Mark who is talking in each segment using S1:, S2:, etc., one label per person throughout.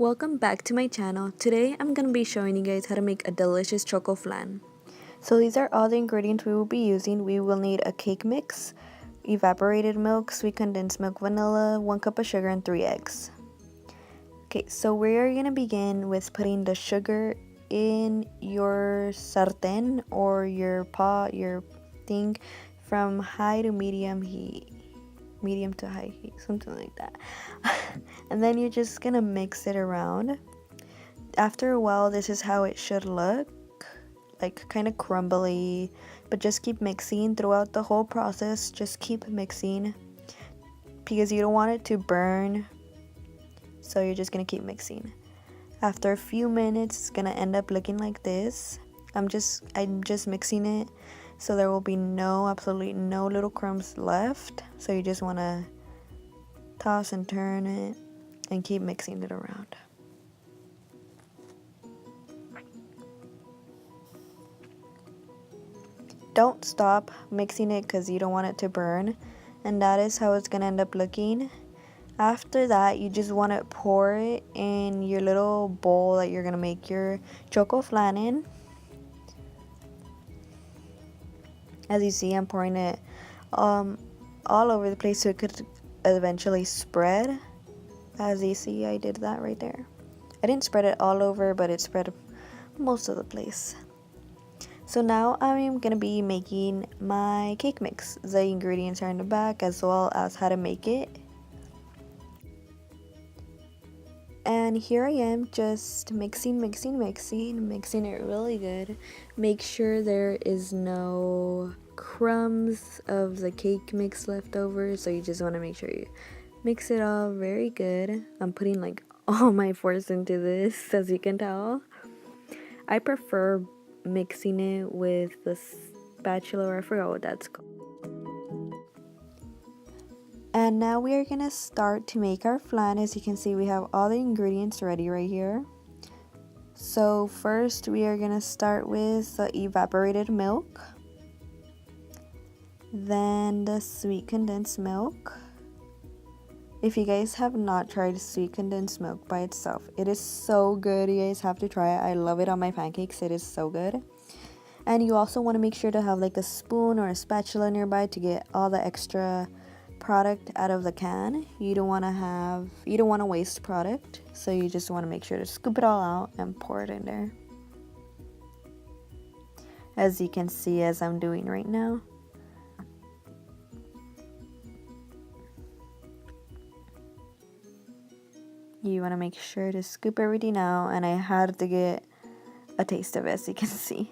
S1: Welcome back to my channel. Today I'm going to be showing you guys how to make a delicious Chocoflan. So these are all the ingredients we will be using. We will need a cake mix, evaporated milk, sweet condensed milk, vanilla, 1 cup of sugar, and 3 eggs. Okay, so we're going to begin with putting the sugar in your sartén or your pot, your thing, from high to medium heat. Medium to high heat, something like that. And then you're just gonna mix it around. After a while, this is how it should look, like kind of crumbly, but just keep mixing throughout the whole process. Just keep mixing because you don't want it to burn, so you're just gonna keep mixing. After a few minutes, it's gonna end up looking like this. I'm just mixing it so there will be absolutely no little crumbs left. So you just want to toss and turn it and keep mixing it around. Don't stop mixing it because you don't want it to burn, and that is how it's gonna end up looking. After that, you just want to pour it in your little bowl that you're gonna make your Chocoflan in. As you see, I'm pouring it all over the place so it could eventually spread. As you see, I did that right there. I didn't spread it all over, but it spread most of the place. So now I'm gonna be making my cake mix. The ingredients are in the back, as well as how to make it. And here I am, just mixing it really good. Make sure there is no crumbs of the cake mix left over, so you just want to make sure you mix it all very good. I'm putting like all my force into this, as you can tell. I prefer mixing it with the spatula, or I forgot what that's called. And now we are going to start to make our flan. As you can see, we have all the ingredients ready right here. So first we are going to start with the evaporated milk. Then the sweet condensed milk. If you guys have not tried sweet condensed milk by itself, it is so good. You guys have to try it. I love it on my pancakes. It is so good. And you also want to make sure to have like a spoon or a spatula nearby to get all the extra product out of the can. You don't want to waste product, so you just want to make sure to scoop it all out and pour it in there, as you can see, as I'm doing right now. You want to make sure to scoop everything out, and I had to get a taste of it, as you can see.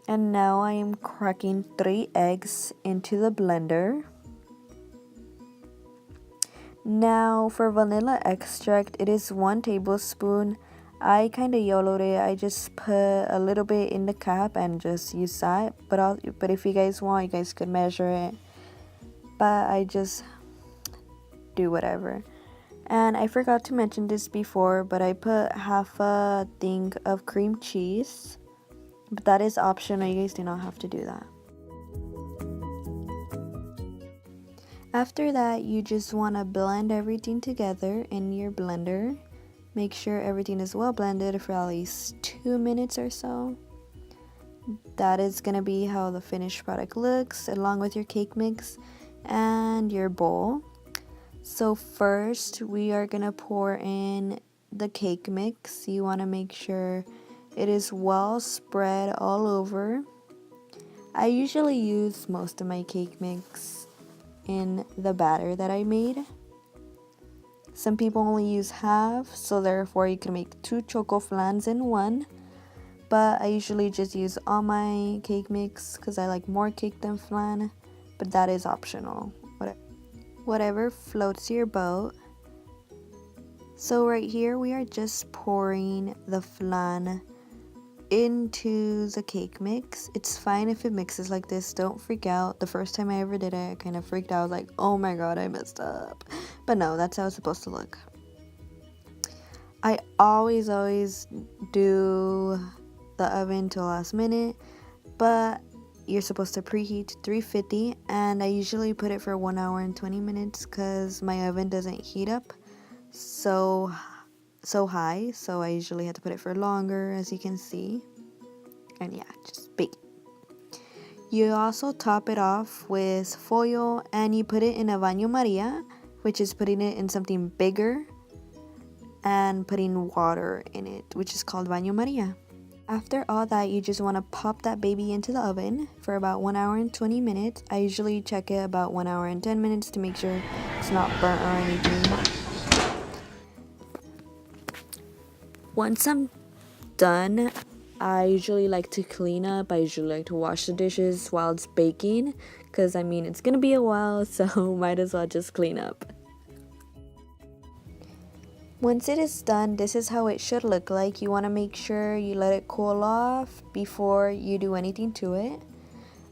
S1: And now I am cracking 3 eggs into the blender. Now for vanilla extract, it is 1 tablespoon. I kind of YOLO'd it. I just put a little bit in the cap and just use that. But if you guys want, you guys could measure it. But I just do whatever. And I forgot to mention this before, but I put half a thing of cream cheese. But that is optional. You guys do not have to do that. After that, you just want to blend everything together in your blender. Make sure everything is well blended for at least 2 minutes or so. That is going to be how the finished product looks, along with your cake mix and your bowl. So first, we are going to pour in the cake mix. You want to make sure it is well spread all over. I usually use most of my cake mix in the batter that I made. Some people only use half, so therefore you can make 2 Chocoflans in one. But I usually just use all my cake mix because I like more cake than flan. But that is optional. Whatever floats your boat. So right here we are just pouring the flan into the cake mix. It's fine if it mixes like this, don't freak out. The first time I ever did it, I kind of freaked out. I was like, oh my god, I messed up. But no, that's how it's supposed to look. I always do the oven till last minute, but you're supposed to preheat 350, and I usually put it for 1 hour and 20 minutes because my oven doesn't heat up so so high, so I usually have to put it for longer, as you can see. And yeah, just bake it. You also top it off with foil and you put it in a baño maria, which is putting it in something bigger and putting water in it, which is called baño maria. After all that, you just want to pop that baby into the oven for about 1 hour and 20 minutes. I usually check it about 1 hour and 10 minutes to make sure it's not burnt or anything. Once I'm done, I usually like to clean up. I usually like to wash the dishes while it's baking, because I mean it's gonna be a while, so might as well just clean up. Once it is done, this is how it should look like. You want to make sure you let it cool off before you do anything to it.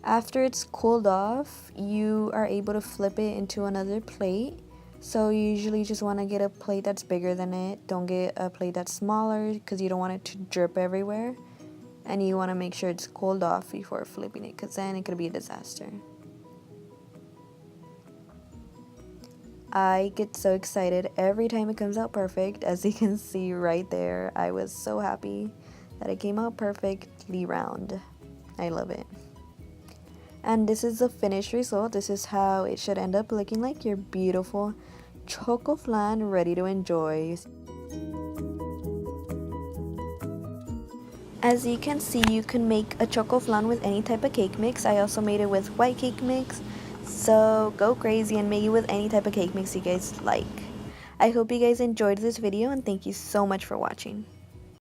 S1: After it's cooled off, you are able to flip it into another plate. So you usually just want to get a plate that's bigger than it. Don't get a plate that's smaller because you don't want it to drip everywhere. And you want to make sure it's cooled off before flipping it, because then it could be a disaster. I get so excited every time it comes out perfect. As you can see right there, I was so happy that it came out perfectly round. I love it. And this is the finished result. This is how it should end up looking like your beautiful Chocoflan ready to enjoy. As you can see, you can make a Chocoflan with any type of cake mix. I also made it with white cake mix. So go crazy and make it with any type of cake mix you guys like. I hope you guys enjoyed this video and thank you so much for watching.